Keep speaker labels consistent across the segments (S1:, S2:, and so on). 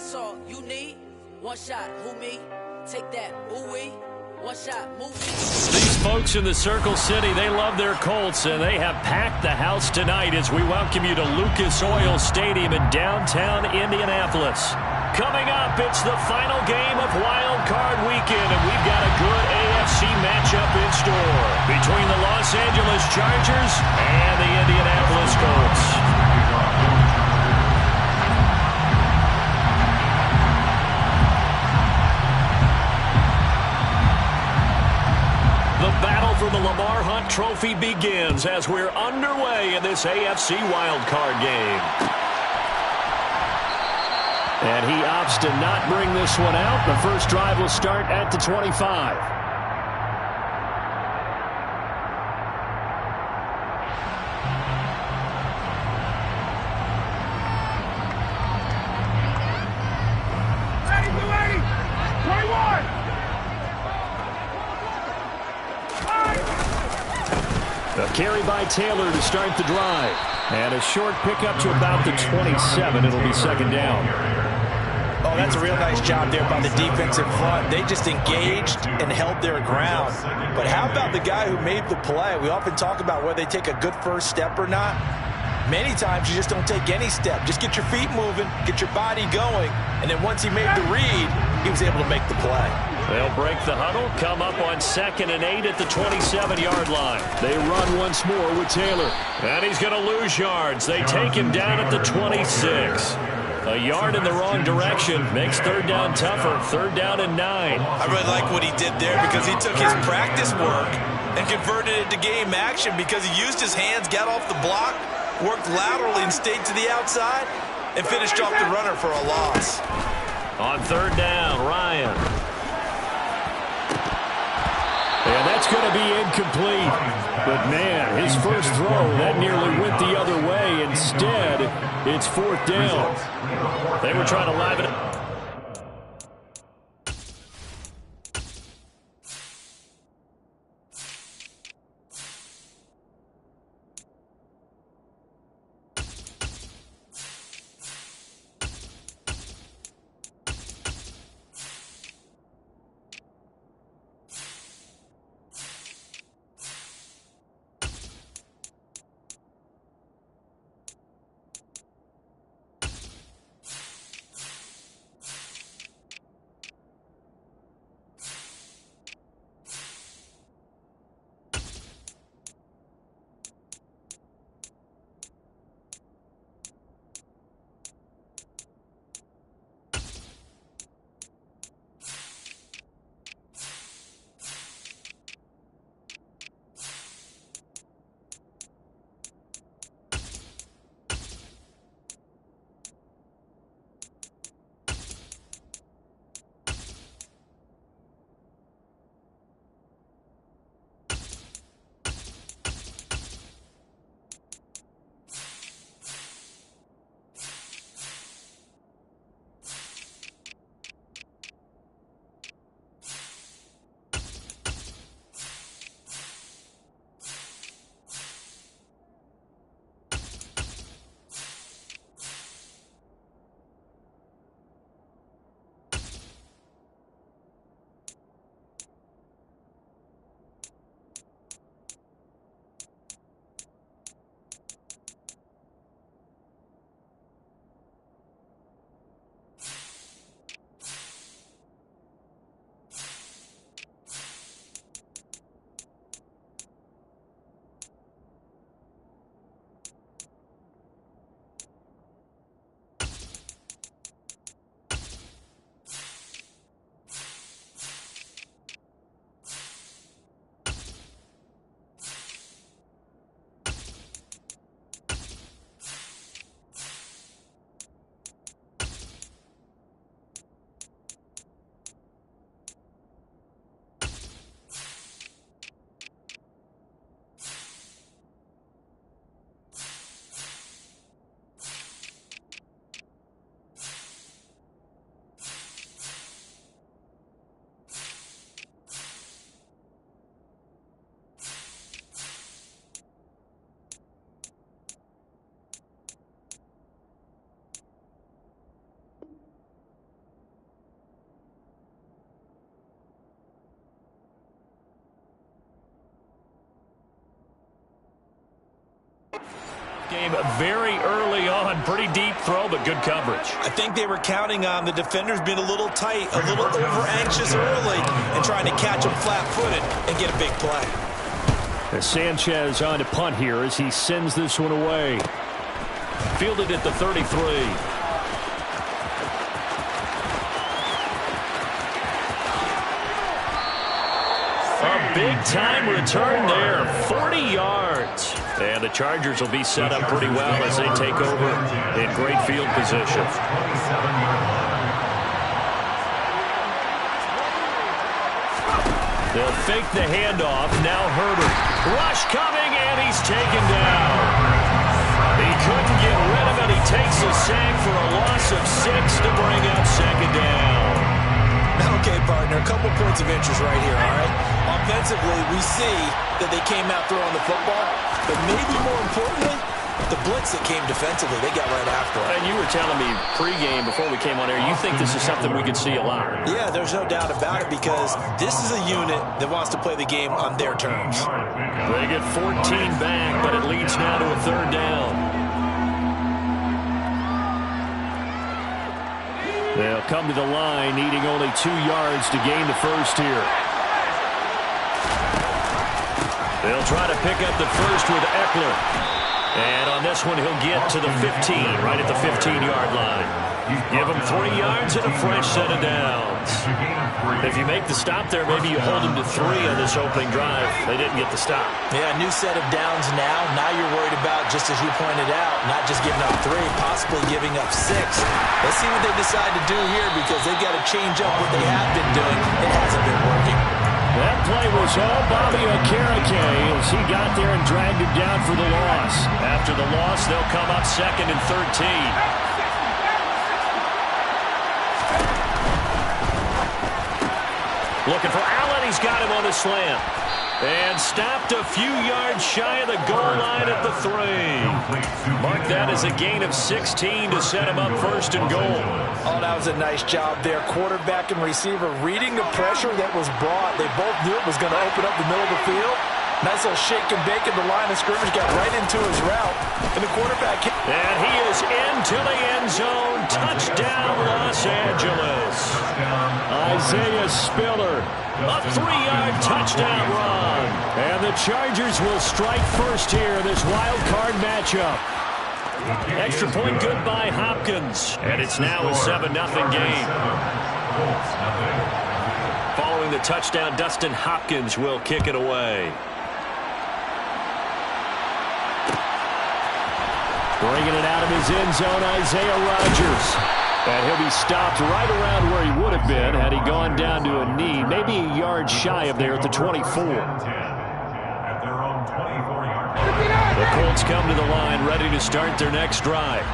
S1: That's all you need. One shot, who me? Take that, ooh-wee. One shot, move me.
S2: These folks in the Circle City, they love their Colts, and they have packed the house tonight as we welcome you to Lucas Oil Stadium in downtown Indianapolis. Coming up, it's the final game of Wild Card Weekend, and we've got a good AFC matchup in store between the Los Angeles Chargers and the Indianapolis Colts. The battle for the Lamar Hunt Trophy begins as we're underway in this AFC wildcard game. And he opts to not bring this one out. The first drive will start at the 25. A carry by Taylor to start the drive. And a short pickup to about the 27. It'll be second down.
S3: Oh, that's a real nice job there by the defensive front. They just engaged and held their ground. But how about the guy who made the play? We often talk about whether they take a good first step or not. Many times you just don't take any step. Just get your feet moving, get your body going, and then once he made the read, he was able to make the play.
S2: They'll break the huddle, come up on 2nd and 8 at the 27-yard line. They run once more with Taylor. And he's going to lose yards. They take him down at the 26. A yard in the wrong direction makes third down tougher. 3rd down and 9.
S4: I really like what he did there because he took his practice work and converted it to game action because he used his hands, got off the block, worked laterally and stayed to the outside, and finished off the runner for a loss.
S2: On 3rd down, Ryan. And that's going to be incomplete. But, man, his first throw, that nearly went the other way. Instead, it's 4th down. They were trying to liven it up. Game very early on. Pretty deep throw, but good coverage.
S4: I think they were counting on the defenders being a little tight, a little over-anxious early, and trying to catch them flat-footed and get a big play.
S2: As Sanchez on to punt here as he sends this one away. Fielded at the 33. A big-time return there, 40 yards. And the Chargers will be set up pretty well as they take over in great field position. They'll fake the handoff. Now Herbert. Rush coming, and he's taken down. He couldn't get rid of it. He takes a sack for a loss of 6 to bring up second down.
S4: Okay, partner, a couple points of interest right here, all right? Offensively, we see that they came out throwing the football, but maybe more importantly, the blitz that came defensively, they got right after it.
S2: And you were telling me pregame before we came on air, you think this is something we could see a lot.
S4: Yeah, there's no doubt about it because this is a unit that wants to play the game on their terms.
S2: They get 14 back, but it leads now to a third down. They'll come to the line, needing only 2 yards to gain the first here. They'll try to pick up the first with Eckler. And on this one, he'll get to the 15, right at the 15-yard line. Give him 3 yards and a fresh set of downs. If you make the stop there, maybe you hold him to 3 on this opening drive. They didn't get the stop.
S4: Yeah, new set of downs now. Now you're worried about, just as you pointed out, not just giving up 3, possibly giving up 6. Let's see what they decide to do here because they've got to change up what they have been doing. It hasn't been working.
S2: That play was all Bobby Okereke as he got there and dragged him down for the loss. After the loss, they'll come up 2nd and 13. Looking for Allen. He's got him on a slant. And stopped a few yards shy of the goal line at the 3. Mark that as a gain of 16 to set him up 1st and goal.
S3: Oh, that was a nice job there. Quarterback and receiver reading the pressure that was brought. They both knew it was going to open up the middle of the field. Nice little shake and bake in the line of scrimmage. Got right into his route. And the quarterback hit.
S2: And he is into the end zone. Touchdown, Los Angeles. Isaiah Spiller. A 3-yard touchdown run. And the Chargers will strike first here in this wild card matchup. Extra point good by Hopkins. And it's now a 7-0 game. Following the touchdown, Dustin Hopkins will kick it away. Bringing it out of his end zone, Isaiah Rodgers. And he'll be stopped right around where he would have been had he gone down to a knee, maybe a yard shy of there at the 24. The Colts come to the line ready to start their next drive.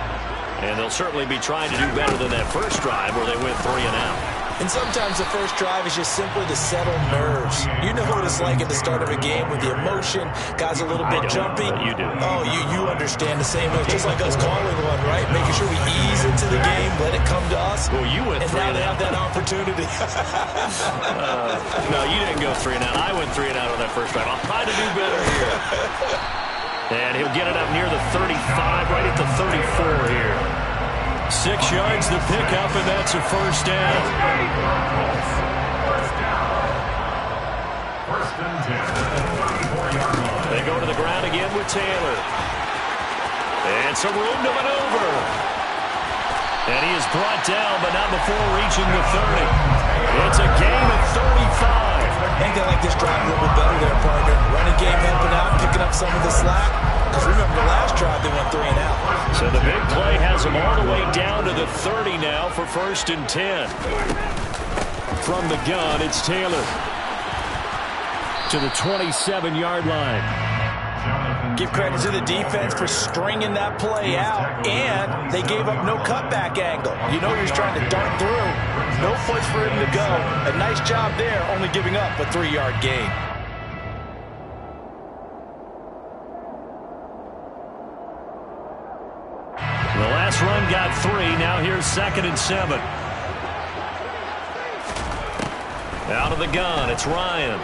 S2: And they'll certainly be trying to do better than that first drive where they went 3 and out.
S4: And sometimes the first drive is just simply to settle nerves. You know what it's like at the start of a game with the emotion. Guys a little bit jumpy.
S2: You do.
S4: Oh, you understand the same way. Just like us calling one, right? Making sure we ease into the game, let it come to us.
S2: Well, you went 3 and out.
S4: And now they have that opportunity.
S2: No, you didn't go 3 and out. I went 3 and out on that first drive. I'll try to do better here. And he'll get it up near the 35, right at the 34 here. 6 yards to pick up, and that's a first down. They go to the ground again with Taylor. And some room to maneuver. And he is brought down, but not before reaching the 30. It's a gain of 35.
S4: I think they like this drive a little bit better there, partner. Running game helping out, picking up some of the slack. Because remember, the last drive they went 3 and out.
S2: So the big play has them all the way down to the 30 now for 1st and 10. From the gun, it's Taylor to the 27-yard line.
S3: Give credit to the defense for stringing that play out, and they gave up no cutback angle. You know he's trying to dart through. No place for him to go. A nice job there, only giving up a 3-yard gain.
S2: The last run got 3. Now here's 2nd and 7. Out of the gun, it's Ryan.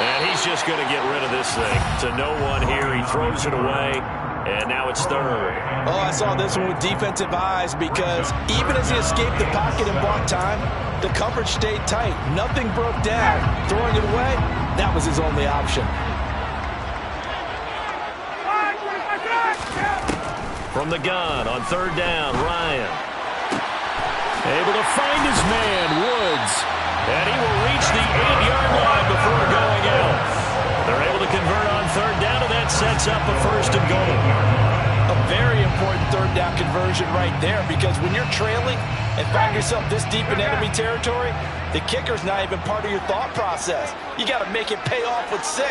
S2: And he He's just going to get rid of this thing. To no one here. He throws it away, and now it's third.
S3: Oh, I saw this one with defensive eyes because even as he escaped the pocket and bought time, the coverage stayed tight. Nothing broke down. Throwing it away, that was his only option.
S2: From the gun on third down, Ryan. Able to find his man, Woods. And he will reach the 8-yard line before going out. They're able to convert on third down, and that sets up a first and goal.
S3: A very important third down conversion right there because when you're trailing and find yourself this deep in enemy territory, the kicker's not even part of your thought process. You got to make it pay off with 6.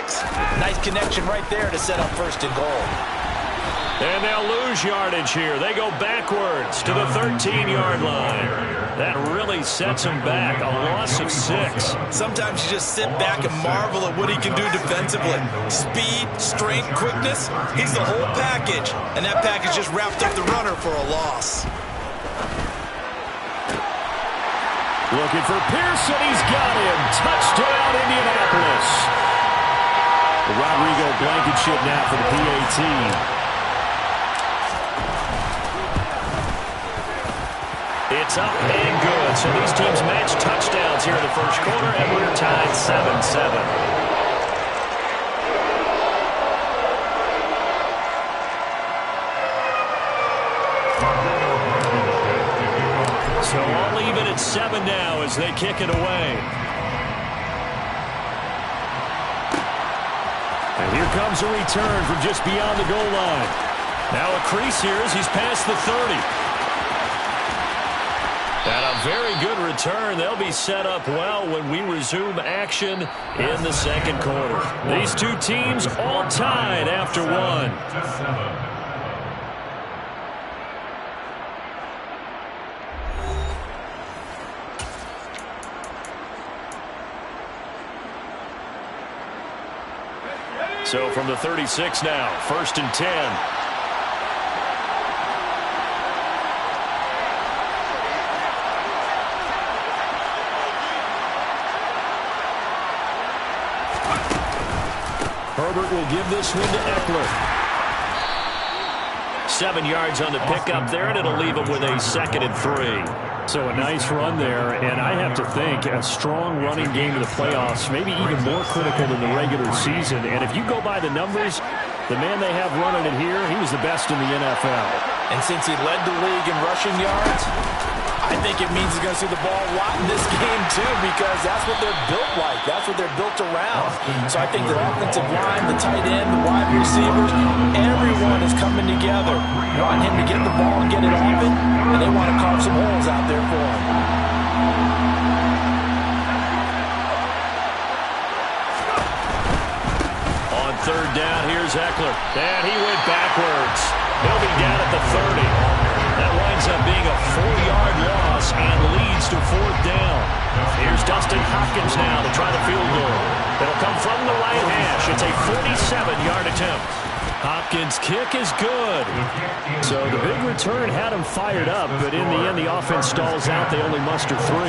S3: Nice connection right there to set up first and goal.
S2: And they'll lose yardage here. They go backwards to the 13-yard line. That really sets them back. A loss of 6.
S4: Sometimes you just sit back and marvel at what he can do defensively. Speed, strength, quickness. He's the whole package. And that package just wrapped up the runner for a loss.
S2: Looking for Pearson. He's got him. Touchdown, Indianapolis. Rodrigo Blankenship now for the PA team. It's up and good. So these teams match touchdowns here in the first quarter, and we're tied 7-7. So all even at 7 now as they kick it away. And here comes a return from just beyond the goal line. Now a crease here as he's past the 30. And a very good return. They'll be set up well when we resume action in the second quarter. These two teams all tied after 1. So from the 36 now, 1st and 10. Herbert will give this one to Eckler. 7 yards on the pickup there, and it'll leave him with a 2nd and 3. So a nice run there, and I have to think a strong running game in the playoffs, maybe even more critical than the regular season. And if you go by the numbers, the man they have running it here, he was the best in the NFL.
S3: And since he led the league in rushing yards, I think it means he's going to see the ball a lot in this game, too, because that's what they're built like. That's what they're built around. So I think the offensive line, the tight end, the wide receivers, everyone is coming together, wanting him to get the ball and get it open, and they want to carve some holes out there for him.
S2: On third down, here's Eckler. And he went backwards. He'll be down at the 30. That winds up being a 4-yard loss and leads to 4th down. Here's Dustin Hopkins now to try the field goal. It'll come from the right hash. It's a 47-yard attempt. Hopkins' kick is good. So the big return had him fired up, but in the end, the offense stalls out. They only muster 3.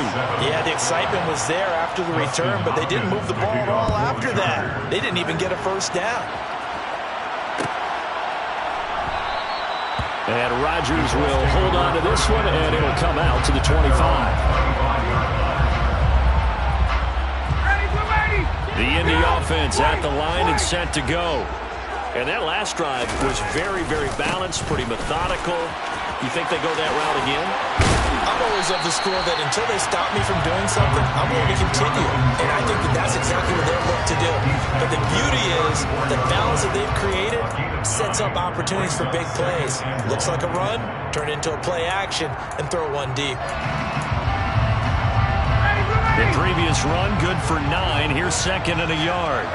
S3: Yeah, the excitement was there after the return, but they didn't move the ball at all after that. They didn't even get a first down.
S2: And Rodgers will hold on to this one, and it'll come out to the 25. The Indy offense at the line and set to go. And that last drive was very, very balanced, pretty methodical. You think they go that route again?
S3: I'm always of the school that until they stop me from doing something, I'm going to continue. And I think that that's exactly what they're looking to do. But the beauty is the balance that they've created sets up opportunities for big plays. Looks like a run, turn into a play action, and throw one deep.
S2: The previous run, good for 9. Here's 2nd and a yard.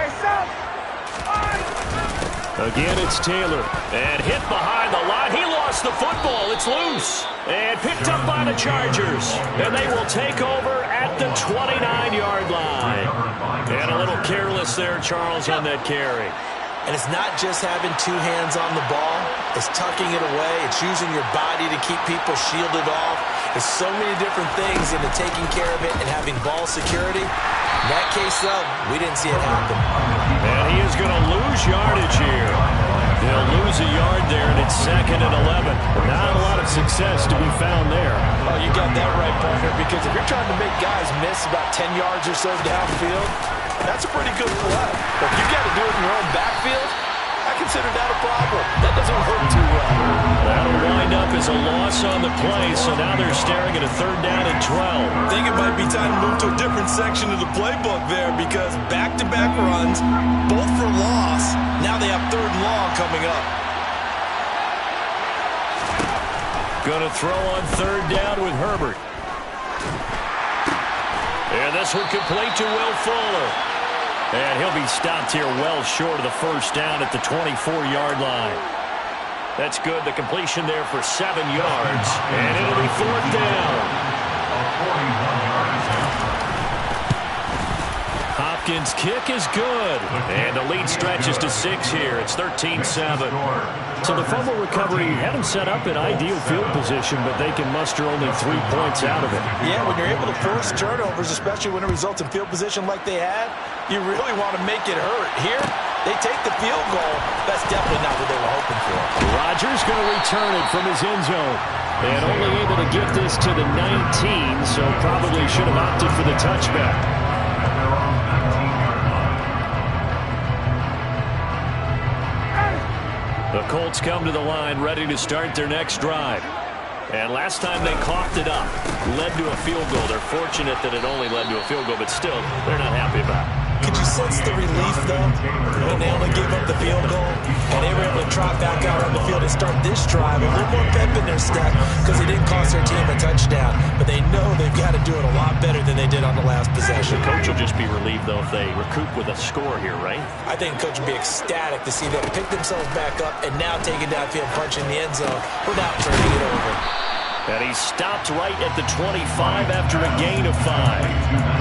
S2: Again, it's Taylor. And hit behind the line. He lost the football. It's loose. And picked up by the Chargers. And they will take over at the 29-yard line. And a little careless there, Charles, on that carry.
S3: And it's not just having 2 hands on the ball. It's tucking it away. It's using your body to keep people shielded off. There's so many different things into taking care of it and having ball security. In that case, though, we didn't see it happen.
S2: And he is going to lose yardage here. They'll lose a yard there, and it's 2nd and 11. Not a lot of success to be found there.
S3: Oh, you got that right, partner, because if you're trying to make guys miss about 10 yards or so downfield, that's a pretty good play. But if you got to do it in your own backfield, I consider that a problem. That doesn't work too well.
S2: That'll wind up as a loss on the play, so now they're staring at a 3rd down and 12.
S4: I think it might be time to move to a different section of the playbook there because back-to-back runs, both for loss. Now they have 3rd and long coming up.
S2: Going to throw on 3rd down with Herbert. And this one complete to Will Fuller. And he'll be stopped here well short of the 1st down at the 24-yard line. That's good. The completion there for 7 yards. And it'll be 4th down. Hopkins' kick is good. And the lead stretches to 6 here. It's 13-7. So the fumble recovery hadn't set up an ideal field position, but they can muster only 3 points out of it.
S3: Yeah, when you're able to force turnovers, especially when it results in field position like they had, you really want to make it hurt. Here, they take the field goal. That's definitely not what they were hoping for.
S2: Rodgers going to return it from his end zone. And only able to get this to the 19, so probably should have opted for the touchback. The Colts come to the line ready to start their next drive. And last time they coughed it up, led to a field goal. They're fortunate that it only led to a field goal, but still, they're not happy about it.
S3: Could you sense the relief, though, when they only gave up the field goal and they were able to trot back out on the field and start this drive? A little more pep in their step because they didn't cost their team a touchdown, but they know they've got to do it a lot better than they did on the last possession.
S2: The coach will just be relieved, though, if they recoup with a score here, right?
S3: I think coach will be ecstatic to see them pick themselves back up and now take it downfield, punch in the end zone without turning it over.
S2: And he stopped right at the 25 after a gain of 5.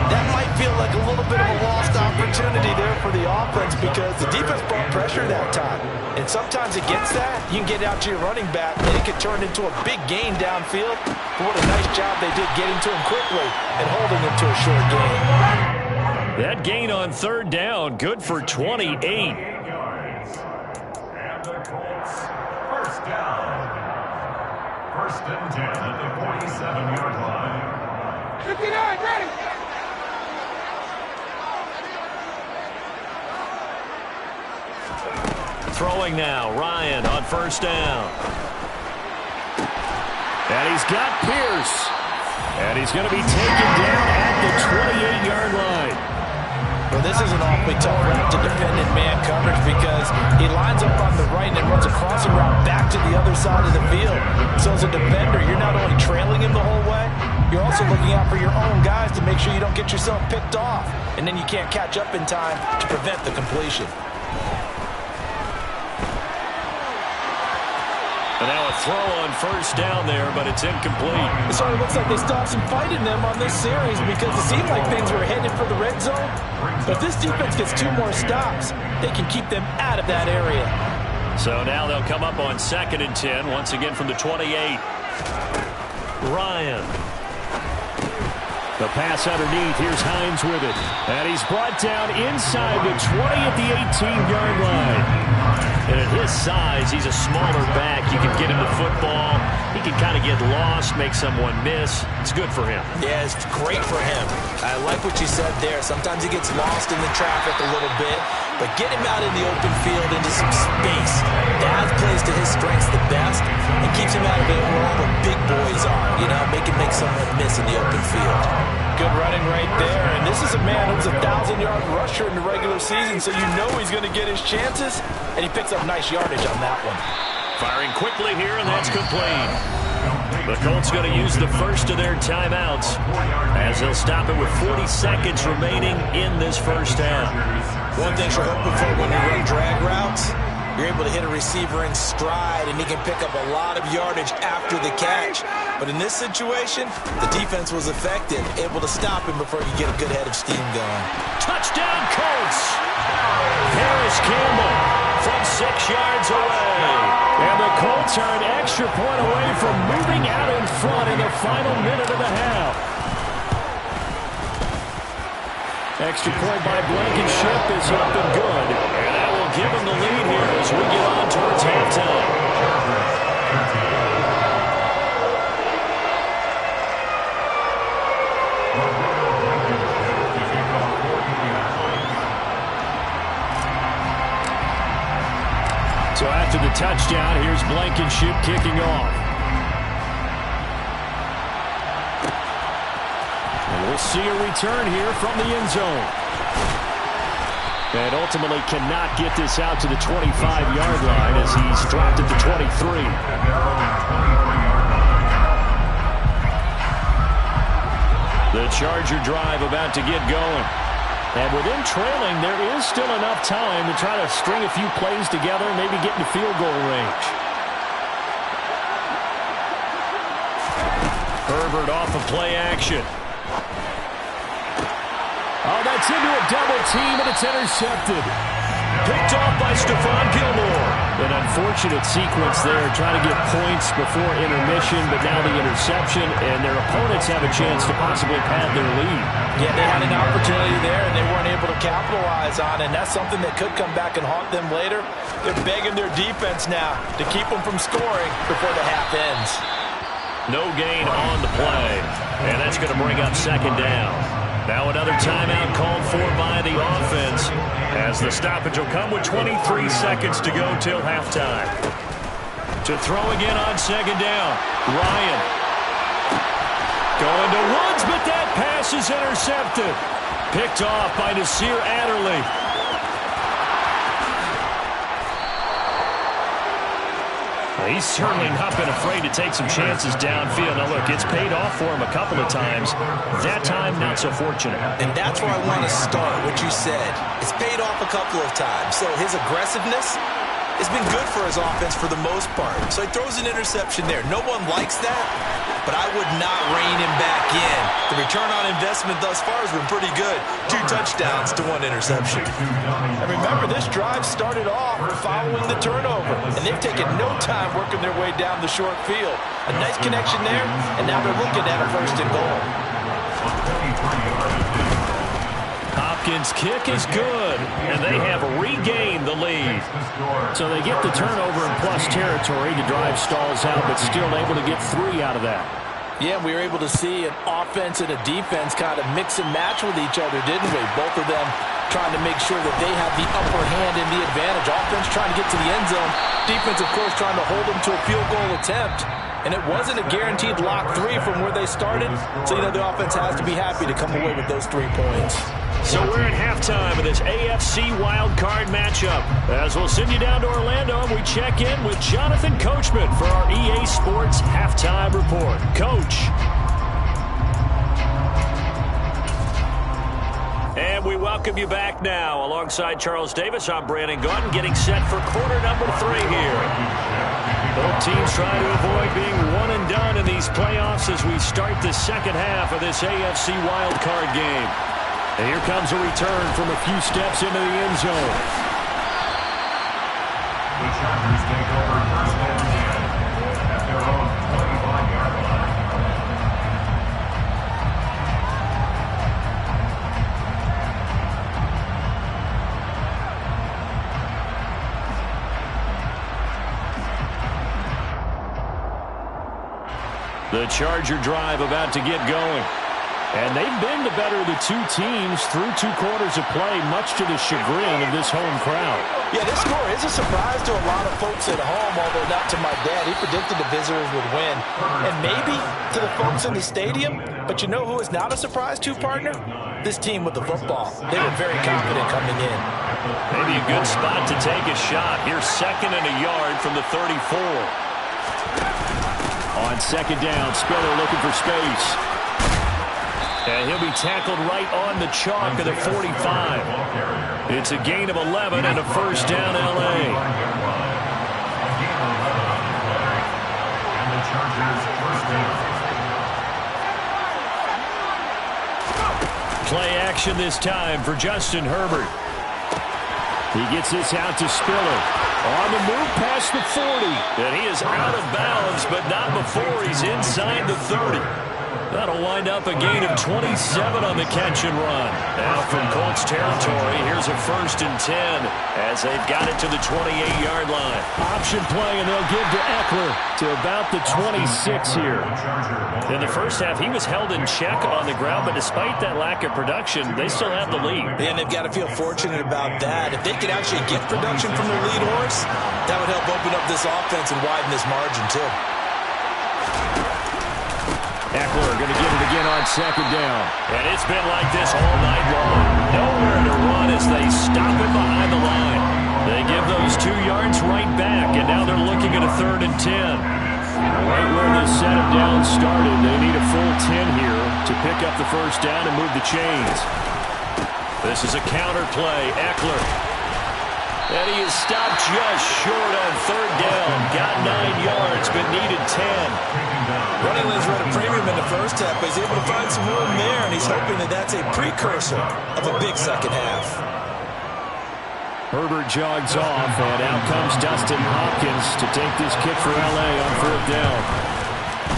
S3: That might feel like a little bit of a lost opportunity there for the offense because the defense brought pressure that time. And sometimes against that, you can get out to your running back and it can turn into a big gain downfield. But what a nice job they did getting to him quickly and holding him to a short gain.
S2: That gain on 3rd down, good for 28.
S5: And the Colts, 1st down. 1st and 10 at the 47-yard line. 59, ready.
S2: Throwing now, Ryan on 1st down. And he's got Pierce. And he's going to be taken down at the 28-yard line.
S3: Well, this is an awfully tough route to defend in man coverage because he lines up on the right and then runs a crossing route back to the other side of the field. So as a defender, you're not only trailing him the whole way, you're also looking out for your own guys to make sure you don't get yourself picked off. And then you can't catch up in time to prevent the completion.
S2: And now a throw on 1st down there, but it's incomplete.
S3: It sort of looks like they stopped some fight in them on this series because it seemed like things were headed for the red zone. But if this defense gets 2 more stops, they can keep them out of that area.
S2: So now they'll come up on 2nd and 10, once again from the 28. Ryan. The pass underneath. Here's Hines with it. And he's brought down inside the 20 at the 18-yard line. And at his size, he's a smaller back. You can get him the football. He can kind of get lost, make someone miss. It's good for him.
S3: Yeah, it's great for him. I like what you said there. Sometimes he gets lost in the traffic a little bit, but get him out in the open field into some space. That plays to his strengths the best and keeps him out of it where all the big boys are. You know, make someone miss in the open field. Good running right there, and this is a man who's a 1,000-yard rusher in the regular season, so you know he's going to get his chances, and he picks up nice yardage on that one.
S2: Firing quickly here, and that's complete. The Colts going to use the first of their timeouts as they'll stop it with 40 seconds remaining in this 1st half.
S3: One thing you're hoping for when you run drag routes, you're able to hit a receiver in stride, and he can pick up a lot of yardage after the catch. But in this situation, the defense was effective, able to stop him before he get a good head of steam going.
S2: Touchdown, Colts! Paris Campbell from 6 yards away. And the Colts are an extra point away from moving out in front in the final minute of the half. Extra point by Blankenship is up and good. And that will give him the lead here as we get on towards halftime. So after the touchdown, here's Blankenship kicking off. And we'll see a return here from the end zone. And ultimately cannot get this out to the 25-yard line as he's dropped at the 23. The Charger drive about to get going. And with them trailing, there is still enough time to try to string a few plays together, maybe get into field goal range. Herbert off of play action. Oh, that's into a double team, and it's intercepted. Picked off by Stephon Gilmore. An unfortunate sequence there, trying to get points before intermission, but now the interception, and their opponents have a chance to possibly pad their lead.
S3: Yeah, they had an opportunity there, and they weren't able to capitalize on it, and that's something that could come back and haunt them later. They're begging their defense now to keep them from scoring before the half ends.
S2: No gain on the play, and that's going to bring up second down. Now another timeout called for by the offense as the stoppage will come with 23 seconds to go till halftime. To throw again on second down, Ryan. Going to Woods, but that pass is intercepted. Picked off by Nasir Adderley. He's certainly not been afraid to take some chances downfield. Now, look, it's paid off for him a couple of times. That time, not so fortunate.
S3: And that's where I want to start, what you said. It's paid off a couple of times. So his aggressiveness has been good for his offense for the most part. So he throws an interception there. No one likes that, but I would not rein him back in. The return on investment thus far has been pretty good. 2 touchdowns to 1 interception. And remember, this drive started off following the turnover, and they've taken no time working their way down the short field. A nice connection there, and now they're looking at a 1st and goal.
S2: Hopkins' kick is good, and they have regained the lead. So they get the turnover in plus territory. The drive stalls out, but still able to get 3 out of that.
S3: Yeah, we were able to see an offense and a defense kind of mix and match with each other, didn't we? Both of them trying to make sure that they have the upper hand and the advantage. Offense trying to get to the end zone. Defense, of course, trying to hold them to a field goal attempt. And it wasn't a guaranteed lock 3 from where they started. So, you know, the offense has to be happy to come away with those 3 points.
S2: So we're at halftime of this AFC wildcard matchup. As we'll send you down to Orlando, and we check in with Jonathan Coachman for our EA Sports Halftime Report. Coach. And we welcome you back now. Alongside Charles Davis, I'm Brandon Gaudin, getting set for quarter number 3 here. Both teams trying to avoid being one and done in these playoffs as we start the second half of this AFC wildcard game. And here comes a return from a few steps into the end zone.
S5: The Chargers take over 1st and 10 at their own 25-yard line.
S2: The Charger drive about to get going. And they've been the better of the 2 teams through 2 quarters of play, much to the chagrin of this home crowd.
S3: Yeah, this score is a surprise to a lot of folks at home, although not to my dad. He predicted the visitors would win. And maybe to the folks in the stadium. But you know who is not a surprise to, partner? This team with the football. They were very confident coming in.
S2: Maybe a good spot to take a shot. Here's 2nd and a yard from the 34. On 2nd down, Spiller looking for space. And he'll be tackled right on the chalk of the 45. It's a gain of 11 and a 1st down, L.A.
S5: And the Chargers 1st down.
S2: Play action this time for Justin Herbert. He gets this out to Spiller. On the move past the 40. And he is out of bounds, but not before he's inside the 30. That'll wind up a gain of 27 on the catch and run. Now from Colts territory, here's a 1st and 10 as they've got it to the 28-yard line. Option play, and they'll give to Eckler to about the 26 here. In the first half, he was held in check on the ground, but despite that lack of production, they still have the lead.
S3: And they've got to feel fortunate about that. If they could actually get production from their lead horse, that would help open up this offense and widen this margin, too.
S2: Eckler going to get it again on 2nd down. And it's been like this all night long. Nowhere to run as they stop it behind the line. They give those 2 yards right back, and now they're looking at a 3rd and 10. Right where this set of down started, they need a full 10 here to pick up the 1st down and move the chains. This is a counter play. Eckler. And he is stopped just short on 3rd down. Got 9 yards, but needed 10.
S3: Running lanes were at a premium in the first half, but he's able to find some room there, and he's hoping that that's a precursor of a big second half.
S2: Herbert jogs off, and out comes Dustin Hopkins to take this kick for L.A. on 4th down.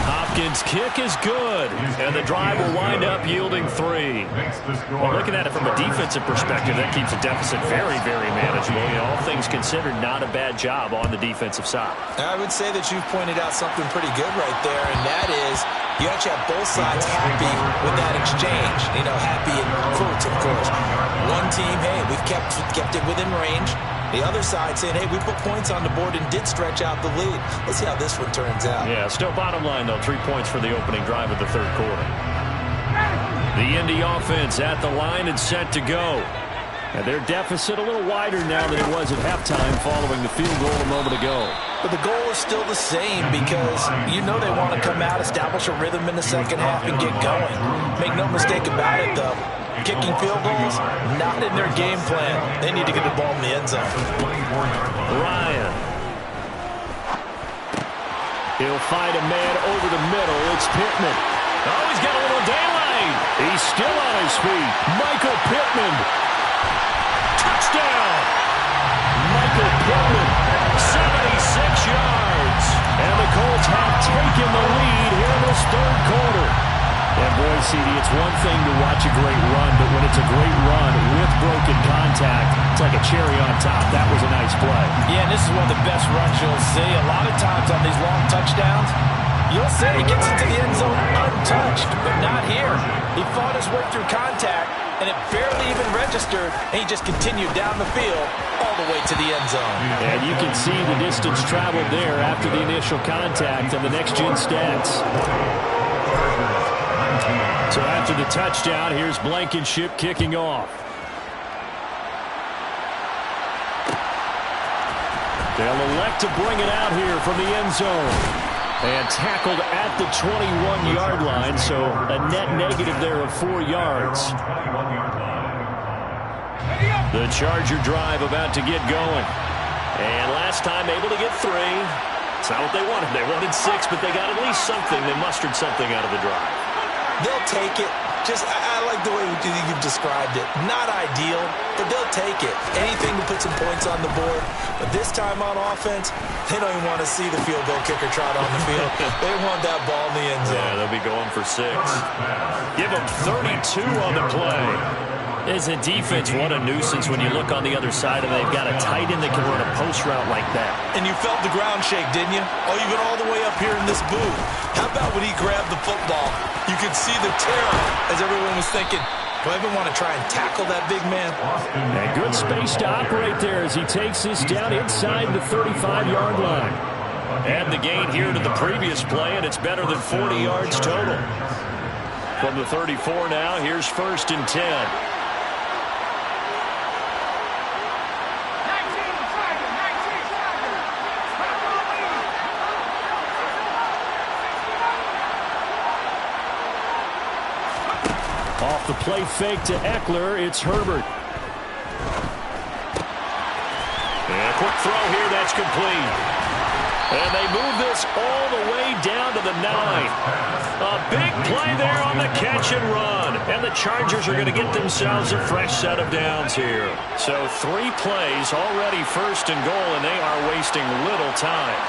S2: Hopkins' kick is good, and the drive will wind up yielding 3. Well, looking at it from a defensive perspective, that keeps the deficit very, very manageable. You know, all things considered, not a bad job on the defensive side.
S3: I would say that you've pointed out something pretty good right there, and that is you actually have both sides happy with that exchange. You know, happy in quotes, of course. One team, hey, we've kept it within range. The other side saying, hey, we put points on the board and did stretch out the lead. Let's see how this one turns out.
S2: Yeah, still bottom line, though, 3 points for the opening drive of the 3rd quarter. The Indy offense at the line and set to go. And their deficit a little wider now than it was at halftime following the field goal a moment ago.
S3: But the goal is still the same because you know they want to come out, establish a rhythm in the second half, and get going. Make no mistake about it, though. Kicking field goals, not in their game plan. They need to get the ball in the end zone.
S2: Ryan. He'll find a man over the middle. It's Pittman. Oh, he's got a little daylight. He's still on his feet. Michael Pittman. Touchdown. Michael Pittman. 76 yards. And the Colts have taken the lead here in this 3rd quarter. And boy, CD, it's one thing to watch a great run, but when it's a great run with broken contact, it's like a cherry on top. That was a nice play.
S3: Yeah, and this is one of the best runs you'll see. A lot of times on these long touchdowns, you'll say he gets into the end zone untouched, but not here. He fought his way through contact, and it barely even registered, and he just continued down the field all the way to the end zone.
S2: And you can see the distance traveled there after the initial contact and the next-gen stats. So after the touchdown, here's Blankenship kicking off. They'll elect to bring it out here from the end zone. And tackled at the 21-yard line, so a net negative there of 4 yards. The Charger drive about to get going. And last time able to get 3. It's not what they wanted. They wanted 6, but they got at least something. They mustered something out of the drive.
S3: They'll take it. I like the way you've described it. Not ideal, but they'll take it. Anything to put some points on the board. But this time on offense, they don't even want to see the field goal kicker trot on the field. They want that ball in the end zone.
S2: Yeah, they'll be going for 6. Give them 32 on the play. As a defense, what a nuisance when you look on the other side and they've got a tight end that can run a post route like that.
S3: And you felt the ground shake, didn't you? Oh, you've been all the way up here in this booth. How about when he grabbed the football? You could see the terror as everyone was thinking, do I even want to try and tackle that big man?
S2: And good space to operate there as he takes this down inside the 35-yard line. And the gain here to the previous play, and it's better than 40 yards total. From the 34 now, here's 1st and 10. Off the play fake to Eckler, it's Herbert. And a quick throw here, that's complete. And they move this all the way down to the 9. A big play there on the catch and run. And the Chargers are going to get themselves a fresh set of downs here. So 3 plays already 1st and goal, and they are wasting little time.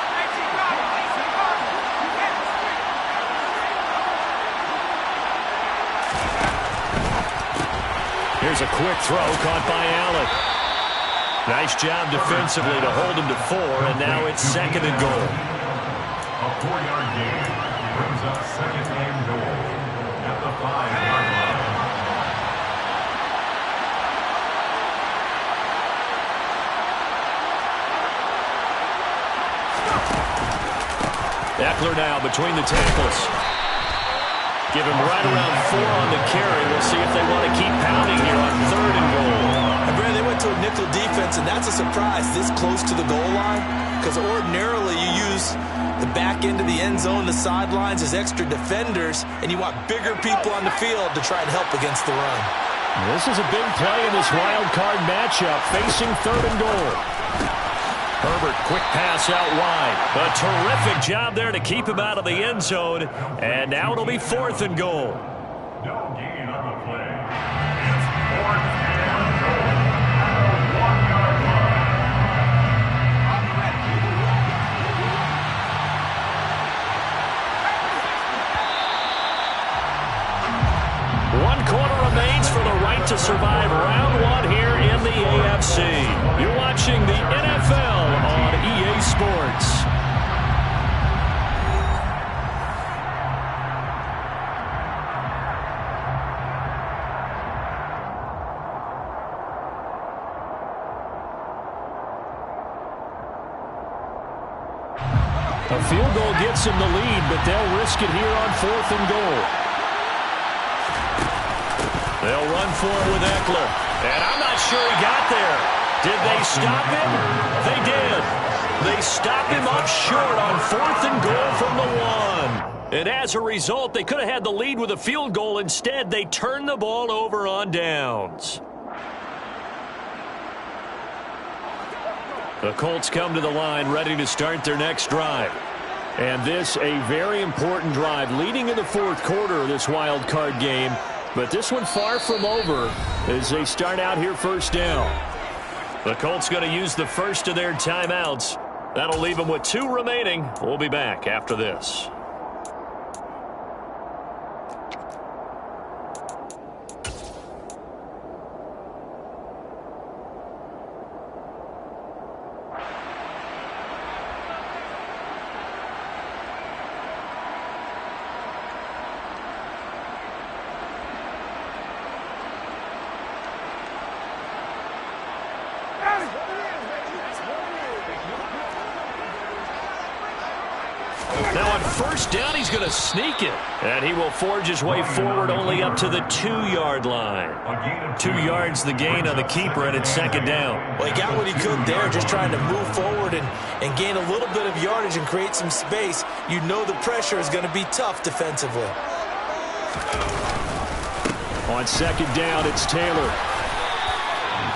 S2: Here's a quick throw caught by Allen. Nice job defensively to hold him to 4, and now it's 2nd and goal.
S5: A 4-yard gain brings up 2nd and goal at the 5-yard line.
S2: Eckler now between the tackles. Give him right around 4 on the carry. We'll see if they want to keep pounding here on 3rd and goal.
S3: And Brad, they went to a nickel defense, and that's a surprise this close to the goal line, because ordinarily you use the back end of the end zone, the sidelines as extra defenders, and you want bigger people on the field to try and help against the run.
S2: This is a big play in this wild card matchup, facing 3rd and goal. Herbert, quick pass out wide. A terrific job there to keep him out of the end zone. And now it'll be 4th and goal.
S5: No gain on the play. It's 4th and goal at the 1-yard line.
S2: 1 quarter remains for the right to survive round 1 here in the AFC. You're watching the NFL on EA Sports. A field goal gets them the lead, but they'll risk it here on 4th and goal. They'll run for it with Eckler. And I'm not sure he got there. Did they stop him? They did. They stopped him up short on 4th and goal from the 1. And as a result, they could have had the lead with a field goal. Instead, they turned the ball over on downs. The Colts come to the line ready to start their next drive. And this a very important drive leading in the 4th quarter of this wild card game. But this one far from over as they start out here 1st down. The Colts going to use the first of their timeouts. That'll leave them with 2 remaining. We'll be back after this. Now on 1st down, he's going to sneak it. And he will forge his way forward only up to the 2-yard line. 2 yards the gain on the keeper, and it's 2nd down.
S3: Well, he got what he could there, just trying to move forward and gain a little bit of yardage and create some space. You know the pressure is going to be tough defensively.
S2: On 2nd down, it's Taylor.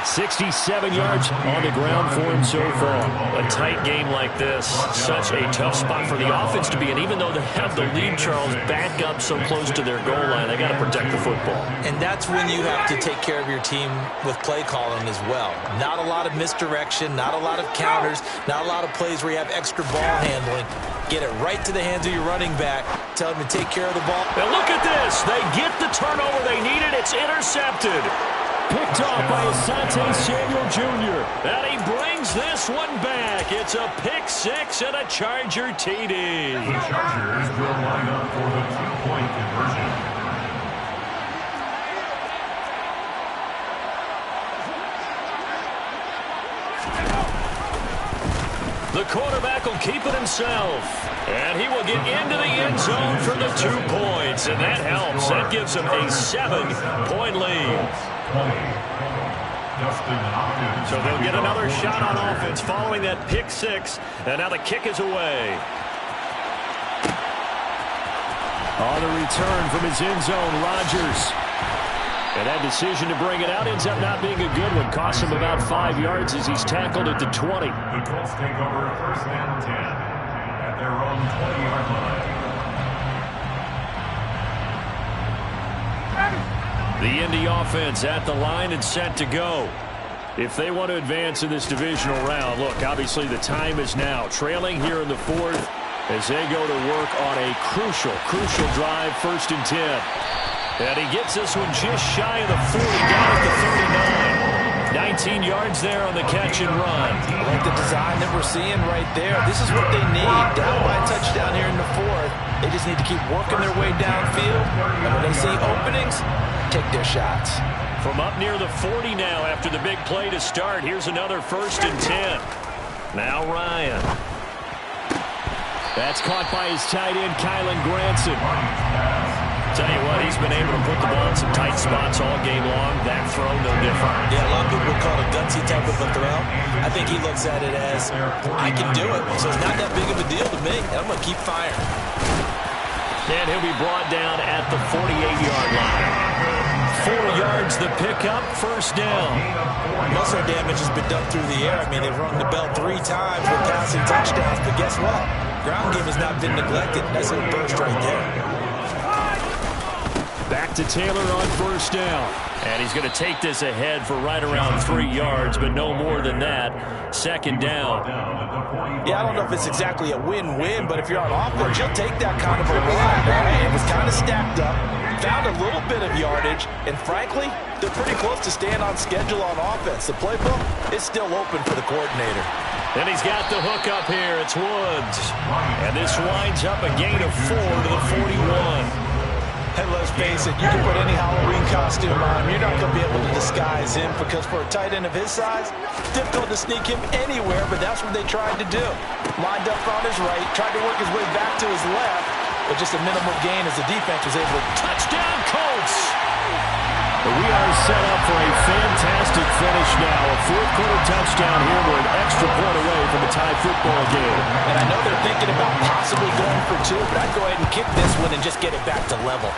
S2: 67 yards on the ground for him so far. A tight game like this, such a tough spot for the offense to be in. Even though they have the lead, Charles, back up so close to their goal line, they got to protect the football.
S3: And that's when you have to take care of your team with play calling as well. Not a lot of misdirection, not a lot of counters, not a lot of plays where you have extra ball handling. Get it right to the hands of your running back. Tell him to take care of the ball.
S2: Now look at this. They get the turnover they needed. It's intercepted. Picked off by Asante Samuel Jr. And he brings this one back. It's a pick 6 and a Charger TD.
S5: The Chargers will line up for the 2-point conversion.
S2: The quarterback will keep it himself. And he will get into the end zone for the 2 points. And that helps. That gives him a 7-point lead. So they'll get another shot on offense following that pick 6. And now the kick is away. On the return from his end zone, Rodgers. And that decision to bring it out ends up not being a good one. Costs him about 5 yards as he's tackled at the 20.
S5: The Colts take over 1st and 10 at their own 20-yard line.
S2: The Indy offense at the line and set to go. If they want to advance in this divisional round, look, obviously the time is now. Trailing here in the 4th as they go to work on a crucial drive, 1st and 10. And he gets this one just shy of the 40, down at the 39. 19 yards there on the catch and run.
S3: I like the design that we're seeing right there. This is what they need. Down by a touchdown here in the fourth. They just need to keep working their way downfield. And when they see openings, take their shots.
S2: From up near the 40 now after the big play to start. Here's another 1st and 10. Now Ryan. That's caught by his tight end, Kylen Granson. Tell you what, he's been able to put the ball in some tight spots all game long. That throw, no different.
S4: Yeah, a lot of people would call it a gutsy type of a throw. I think he looks at it as, I can do it, so it's not that big of a deal to me, and I'm going to keep firing.
S2: And he'll be brought down at the 48-yard line. 4 yards the pickup, 1st down.
S4: Most of their damage has been done through the air. I mean, they've rung the bell 3 times with passing touchdowns, but guess what? Ground game has not been neglected. That's a burst right there.
S2: Back to Taylor on 1st down. And he's going to take this ahead for right around 3 yards, but no more than that. 2nd down.
S3: Yeah, I don't know if it's exactly a win-win, but if you're on offense, you'll take that kind of a run. Right? It was kind of stacked up, found a little bit of yardage, and frankly, they're pretty close to staying on schedule on offense. The playbook is still open for the coordinator.
S2: And he's got the hook up here. It's Woods. And this winds up a gain of 4 to the 41.
S3: And let's face it, you can put any Halloween costume on him. You're not going to be able to disguise him because for a tight end of his size, difficult to sneak him anywhere, but that's what they tried to do. Lined up on his right, tried to work his way back to his left, but just a minimal gain as the defense was able to...
S2: Touchdown, Colts! We are set up for a fantastic finish now. A 4th-quarter touchdown here. We're an extra point away from a tie football game.
S3: And I know they're thinking about possibly going for 2, but I'd go ahead and kick this one and just get it back to level.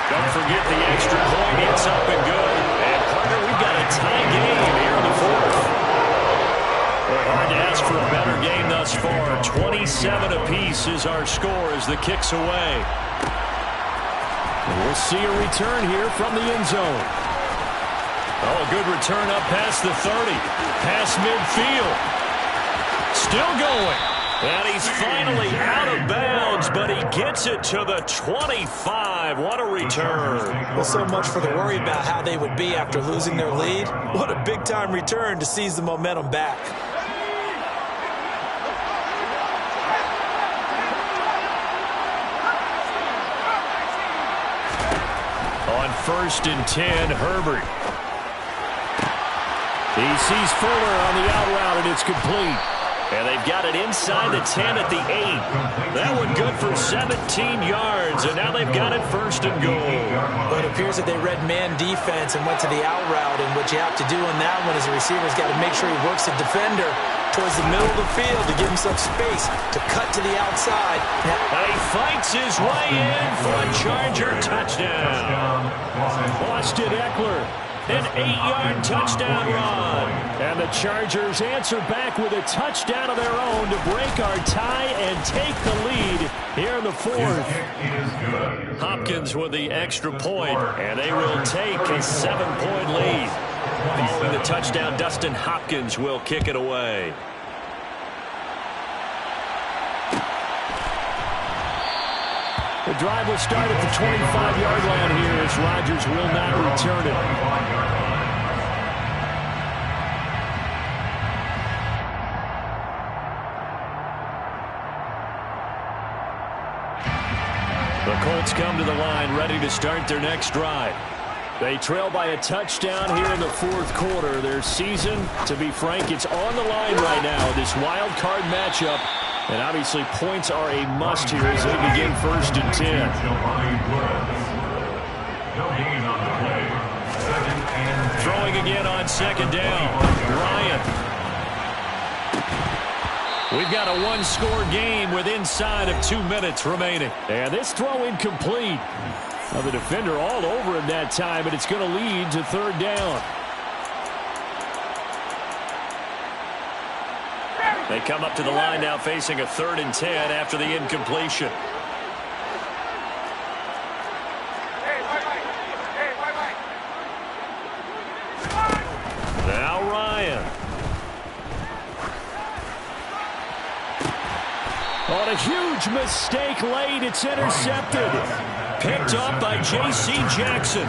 S2: Don't forget the extra point. It's up and good. And, partner, we've got a tie game here in the 4th. Well, hard to ask for a better game thus far. 27 apiece is our score as the kick's away. We'll see a return here from the end zone. Oh, a good return up past the 30. Past midfield. Still going. And he's finally out of bounds, but he gets it to the 25. What a return.
S4: Well, so much for the worry about how they would be after losing their lead. What a big-time return to seize the momentum back.
S2: On 1st and 10, Herbert. He sees Fuller on the out route, and it's complete. And they've got it inside the 10 at the 8. That one good for 17 yards, and now they've got it 1st and goal.
S4: Well, it appears that they read man defense and went to the out route, and what you have to do on that one is the receiver's got to make sure he works the defender towards the middle of the field to give him some space to cut to the outside.
S2: And he fights his way in for a Charger touchdown. Austin Eckler. An 8-yard touchdown run. And the Chargers answer back with a touchdown of their own to break our tie and take the lead here in the 4th. Hopkins with the extra point, and they will take a 7-point lead. Following the touchdown, Dustin Hopkins will kick it away. The drive will start at the 25-yard line here as Rodgers will not return it. The Colts come to the line ready to start their next drive. They trail by a touchdown here in the 4th quarter. Their season, to be frank, it's on the line right now. This wild card matchup. And obviously points are a must here as they begin 1st and 10. Throwing again on 2nd down. Ryan. We've got a 1-score game with inside of 2 minutes remaining. And this throw incomplete. Now the defender all over him that time, but it's going to lead to 3rd down. They come up to the line now facing a 3rd and 10 after the incompletion. Now Ryan. On a huge mistake late, it's intercepted. picked up by J.C. Jackson.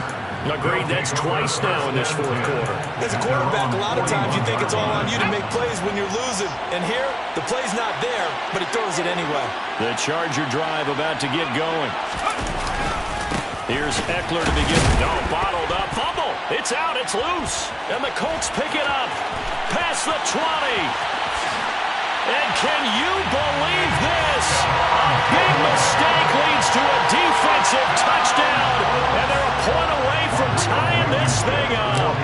S2: Agreed, that's twice now in this fourth quarter.
S4: As a quarterback, a lot of times you think it's all on you to make plays when you're losing. And here, the play's not there, but he throws it anyway.
S2: The Charger drive about to get going. Here's Eckler to begin. No, bottled up. Fumble. It's out. It's loose. And the Colts pick it up. Past the 20. And can you believe this? A big mistake leads to a defensive touchdown. And they're a point away from tying this thing up.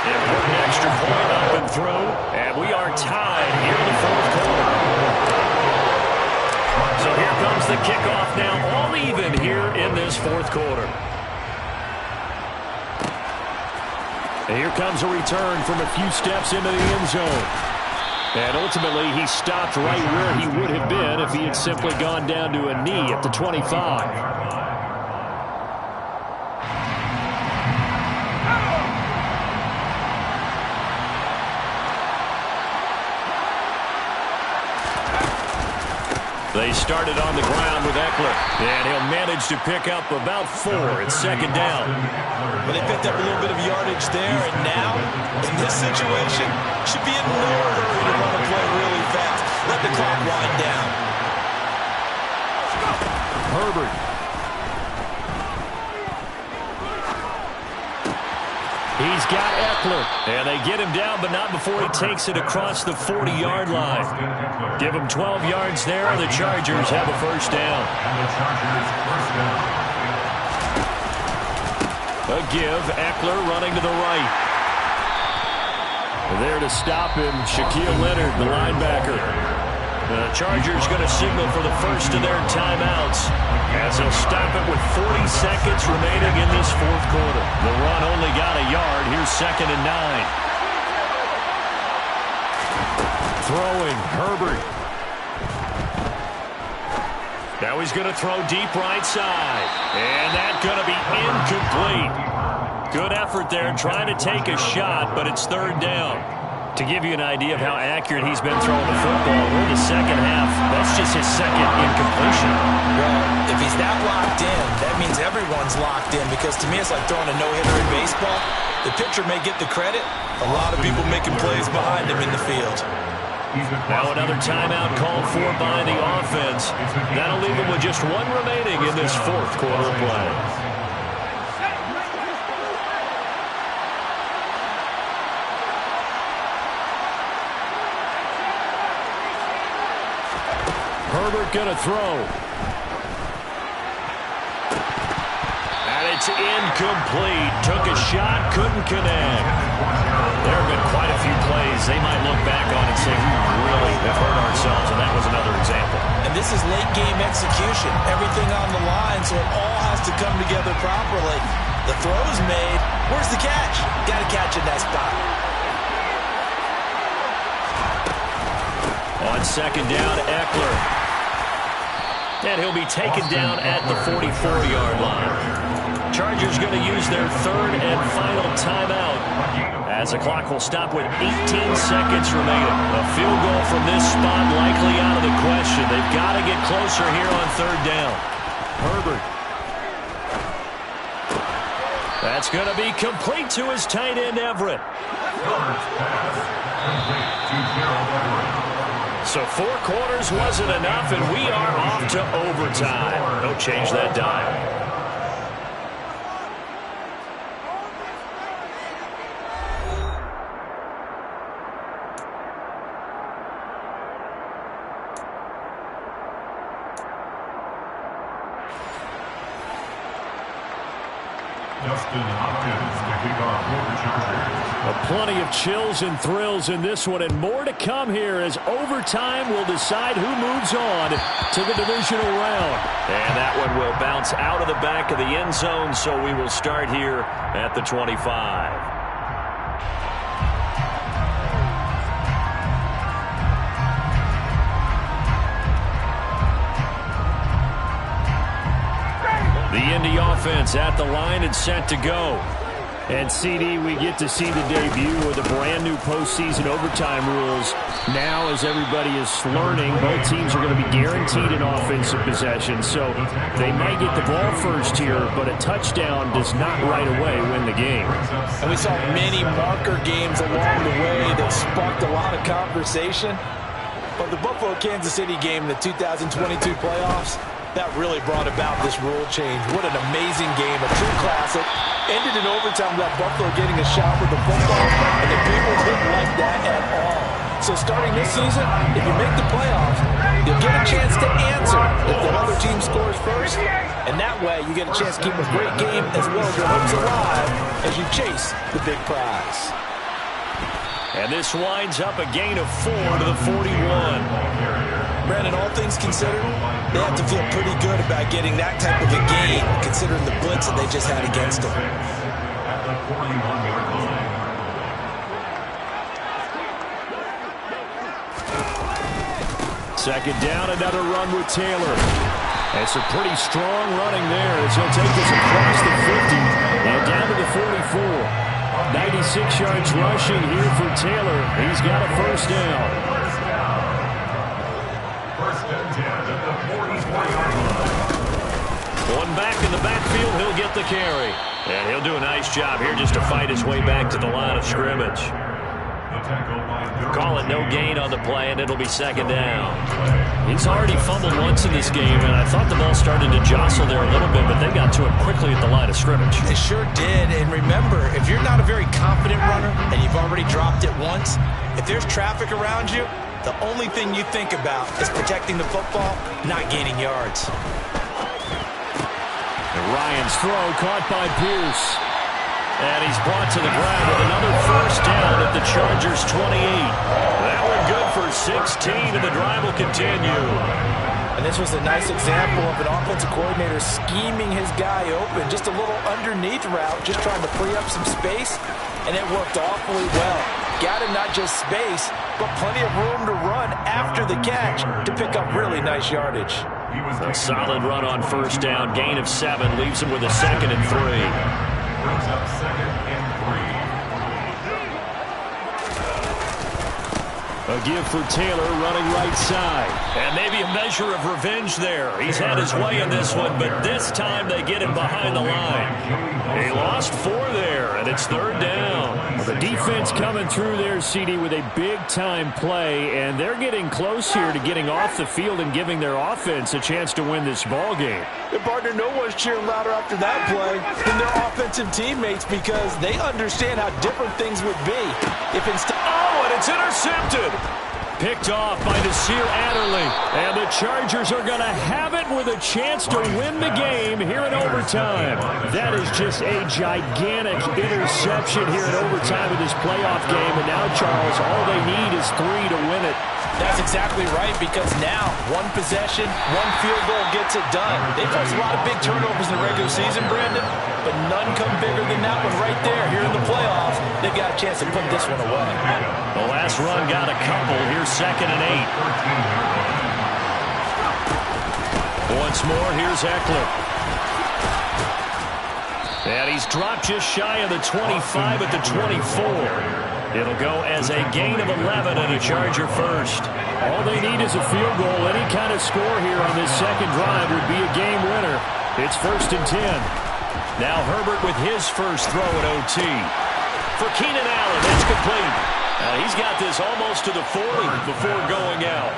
S2: And an extra point up and through. And we are tied here in the fourth quarter. So here comes the kickoff now, all even here in this fourth quarter. And here comes a return from a few steps into the end zone. And ultimately, he stopped right where he would have been if he had simply gone down to a knee at the 25. They started on the ground with Eckler, and he'll manage to pick up about 4 at second down.
S4: But they picked up a little bit of yardage there, and now, in this situation, should be in no hurry to run a play really fast. Let the clock wind down.
S2: Herbert. He's got Eckler, and they get him down, but not before he takes it across the 40-yard line. Give him 12 yards there, and the Chargers have a first down. A give, Eckler running to the right. There to stop him, Shaquille Leonard, the linebacker. The Chargers going to signal for the first of their timeouts as they'll stop it with 40 seconds remaining in this fourth quarter. The run only got a yard. Here's 2nd and 9. Throwing, Herbert. Now he's going to throw deep right side. And that's going to be incomplete. Good effort there trying to take a shot, but it's 3rd down. To give you an idea of how accurate he's been throwing the football, we're in the second half. That's just his 2nd incompletion.
S3: Well, if he's that locked in, that means everyone's locked in, because to me it's like throwing a no-hitter in baseball. The pitcher may get the credit.
S4: A lot of people making plays behind him in the field.
S2: Now another timeout called for by the offense. That'll leave him with just 1 remaining in this fourth quarter of play. Herbert going to throw. And it's incomplete. Took a shot, couldn't connect. There have been quite a few plays they might look back on and say, we really have hurt ourselves, and that was another example.
S3: And this is late-game execution. Everything on the line, so it all has to come together properly. The throw's made. Where's the catch? Got to catch in that spot.
S2: On 2nd down, Eckler. And he'll be taken down at the 44-yard line. Chargers going to use their 3rd and final timeout as the clock will stop with 18 seconds remaining. A field goal from this spot likely out of the question. They've got to get closer here on 3rd down. Herbert. That's going to be complete to his tight end, Everett. So 4 quarters wasn't enough, and we are off to overtime. Don't change that dial.
S5: Justin Hopkins to kick off for the Chargers.
S2: Plenty of chills and thrills in this one, and more to come here as overtime will decide who moves on to the divisional round. And that one will bounce out of the back of the end zone, so we will start here at the 25. The Indy offense at the line and set to go. And, CD, we get to see the debut of the brand-new postseason overtime rules. Now, as everybody is learning, both teams are going to be guaranteed an offensive possession. So they might get the ball first here, but a touchdown does not right away win the game.
S3: And we saw many marker games along the way that sparked a lot of conversation. But the Buffalo-Kansas City game in the 2022 playoffs, that really brought about this rule change. What an amazing game, a true classic. Ended in overtime without Buffalo getting a shot with the football, and the people didn't like that at all. So starting this season, if you make the playoffs, you'll get a chance to answer if the other team scores first, and that way you get a chance to keep a great game as well as your hopes alive as you chase the big prize.
S2: And this winds up a gain of 4 to the 41.
S3: Brandon, all things considered, they have to feel pretty good about getting that type of a game, considering the blitz that they just had against them.
S5: At the 41-yard line.
S2: Second down, another run with Taylor. And some pretty strong running there as he'll take this across the 50 and down to the 44. 96 yards rushing here for Taylor. He's got a first down.
S5: First and 10 at the 44-yard line.
S2: One back in the backfield, he'll get the carry. And he'll do a nice job here just to fight his way back to the line of scrimmage. Call it no gain on the play, and it'll be second down. He's already fumbled once in this game, and I thought the ball started to jostle there a little bit, but they got to it quickly at the line of scrimmage.
S3: They sure did, and remember, if you're not a very confident runner and you've already dropped it once, if there's traffic around you, the only thing you think about is protecting the football, not gaining yards.
S2: And Ryan's throw caught by Pierce. And he's brought to the ground with another first down at the Chargers' 28. That one good for 16, and the drive will continue.
S3: And this was a nice example of an offensive coordinator scheming his guy open. Just a little underneath route, just trying to free up some space, and it worked awfully well. Got him not just space, but plenty of room to run after the catch to pick up really nice yardage.
S2: A solid run on first down, gain of 7, leaves him with a 2nd and 3.
S5: Brings up second and
S2: 3. A give for Taylor running right side. And maybe a measure of revenge there. He's had his way in this one, but this time they get him behind the line. He lost 4 there, and it's third down. Well, the defense coming through there, CD, with a big-time play, and they're getting close here to getting off the field and giving their offense a chance to win this ball game.
S3: And partner, no one's cheering louder after that play than their offensive teammates because they understand how different things would be if instead...
S2: Oh, and it's intercepted! Picked off by Nasir Adderley. And the Chargers are going to have it with a chance to win the game here in overtime. That is just a gigantic interception here in overtime of this playoff game. And now, Charles, all they need is 3 to win it.
S3: That's exactly right, because now one possession, one field goal gets it done. They faced a lot of big turnovers in the regular season, Brandon, but none come bigger than that one right there here in the playoffs. They've got a chance to put this one away.
S2: The last run got a couple. Here's 2nd and 8. Once more, here's Eckler. And he's dropped just shy of the 25 at the 24. It'll go as a gain of 11 and a Charger first. All they need is a field goal. Any kind of score here on this second drive would be a game winner. It's 1st and 10. Now Herbert with his first throw at OT. For Keenan Allen, it's complete. He's got this almost to the 40 before going out.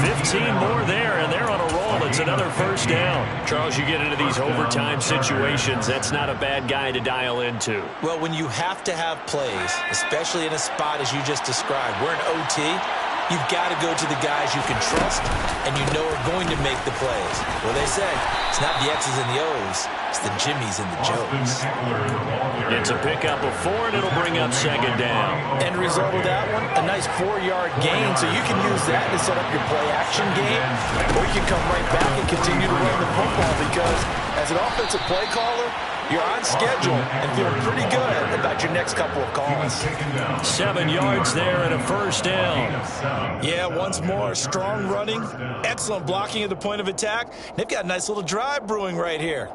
S2: 15 more there, and they're on a roll. It's another first down. Charles, you get into these overtime situations, that's not a bad guy to dial into.
S3: Well, when you have to have plays, especially in a spot as you just described, we're in OT, you've got to go to the guys you can trust and you know are going to make the plays. Well, they say it's not the X's and the O's, it's the Jimmies and the Joes.
S2: It's a pickup of 4, and it'll bring up second down.
S3: End result of that one, a nice 4-yard gain, so you can use that to set up your play-action game, or you can come right back and continue to run the football because as an offensive play caller, you're on schedule and feeling pretty good about your next couple of calls.
S2: 7 yards there and a first down.
S3: Yeah, once more, strong running, excellent blocking at the point of attack. They've got a nice little drive brewing right here.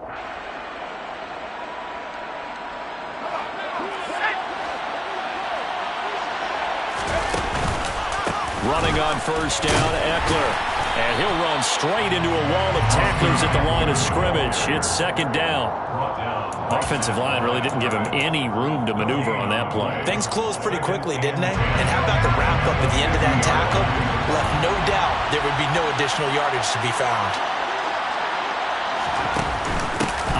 S2: Running on first down, Eckler. And he'll run straight into a wall of tacklers at the line of scrimmage. It's second down. Offensive line really didn't give him any room to maneuver on that play.
S3: Things closed pretty quickly, didn't they? And how about the wrap-up at the end of that tackle? Left no doubt there would be no additional yardage to be found.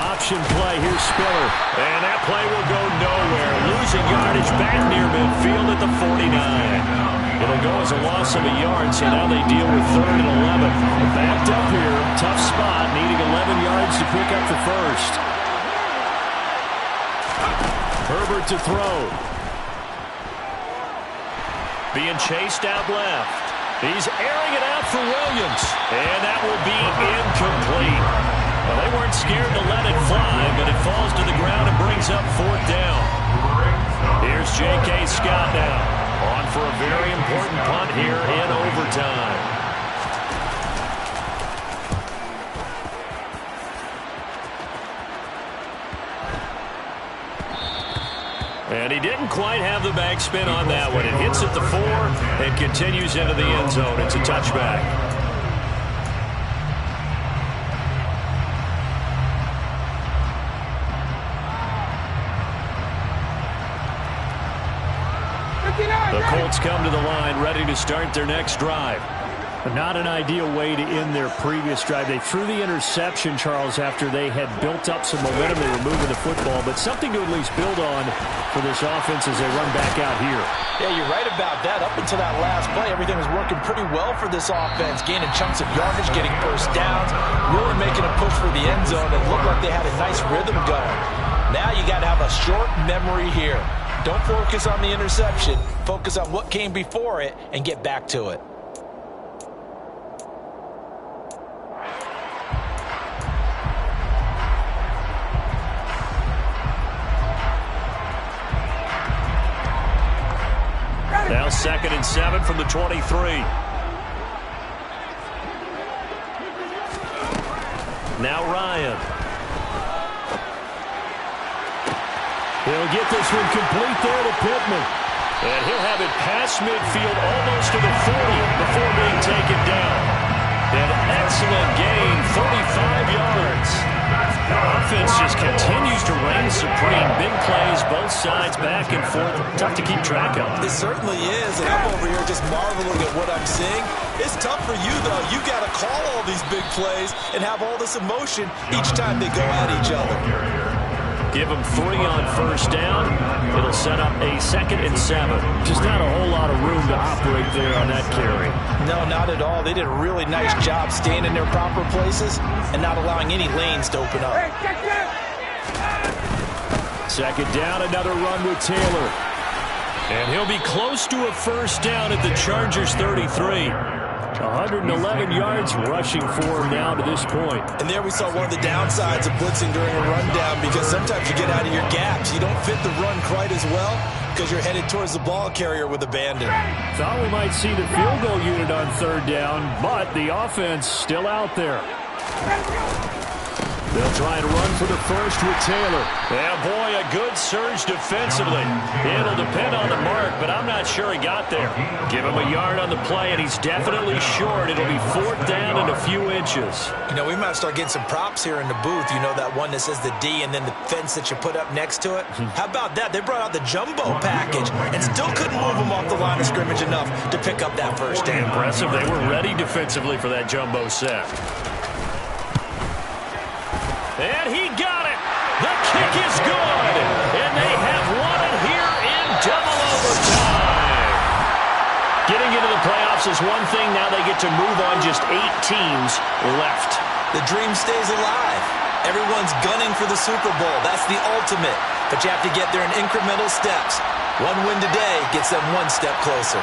S2: Option play, here's Spiller. And that play will go nowhere. Losing yardage back near midfield at the 49. It'll go as a loss of a yard, so now they deal with 3rd and 11. Backed up here, tough spot, needing 11 yards to pick up the first. Herbert to throw. Being chased out left. He's airing it out for Williams. And that will be incomplete. Well, they weren't scared to let it fly, but it falls to the ground and brings up 4th down. Here's J.K. Scott now. On for a very important punt here in overtime. And he didn't quite have the backspin on that one. It hits at the 4 and continues into the end zone. It's a touchback. The Colts come to the line, ready to start their next drive.
S6: Not an ideal way to end their previous drive. They threw the interception, Charles, after they had built up some momentum. They were moving the football, but something to at least build on for this offense as they run back out here.
S3: Yeah, you're right about that. Up until that last play, everything was working pretty well for this offense, gaining chunks of yardage, getting first downs, really making a push for the end zone. It looked like they had a nice rhythm going. Now you got to have a short memory here. Don't focus on the interception. Focus on what came before it and get back to it.
S2: Now 2nd and 7 from the 23. Now Ryan. He'll get this one complete there to Pittman. And he'll have it past midfield almost to the 40 before being taken down. An excellent gain, 35 yards. The offense just continues to reign supreme. Big plays, both sides, back and forth. Tough to keep track of.
S3: It certainly is, and I'm over here just marveling at what I'm seeing. It's tough for you, though. You got to call all these big plays and have all this emotion each time they go at each other.
S2: Give them 3 on first down. It'll set up a 2nd and 7.
S6: Just not a whole lot of room to operate there on that carry.
S3: No, not at all. They did a really nice job staying in their proper places and not allowing any lanes to open up.
S2: 2nd down, another run with Taylor. And he'll be close to a first down at the Chargers' 33.
S6: 111 yards rushing for him now to this point.
S3: And there we saw one of the downsides of blitzing during a rundown, because sometimes you get out of your gaps. You don't fit the run quite as well because you're headed towards the ball carrier with abandon.
S6: Thought we might see the field goal unit on 3rd down, but the offense still out there.
S2: They'll try and run for the first with Taylor. Yeah, boy, a good surge defensively. It'll depend on the mark, but I'm not sure he got there. Give him a yard on the play, and he's definitely short. It'll be 4th down and a few inches.
S3: You know, we might start getting some props here in the booth. You know, that one that says the D and then the fence that you put up next to it? How about that? They brought out the jumbo package and still couldn't move them off the line of scrimmage enough to pick up that first down.
S2: Impressive. They were ready defensively for that jumbo set. And he got it. The kick is good. And they have won it here in double overtime. Getting into the playoffs is one thing. Now they get to move on. Just 8 teams left.
S3: The dream stays alive. Everyone's gunning for the Super Bowl. That's the ultimate. But you have to get there in incremental steps. One win today gets them one step closer.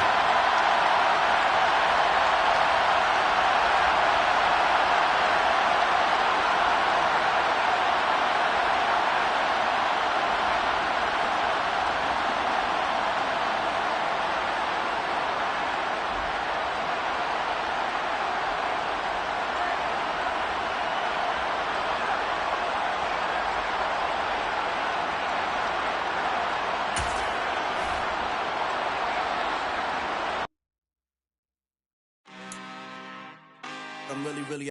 S7: I'm really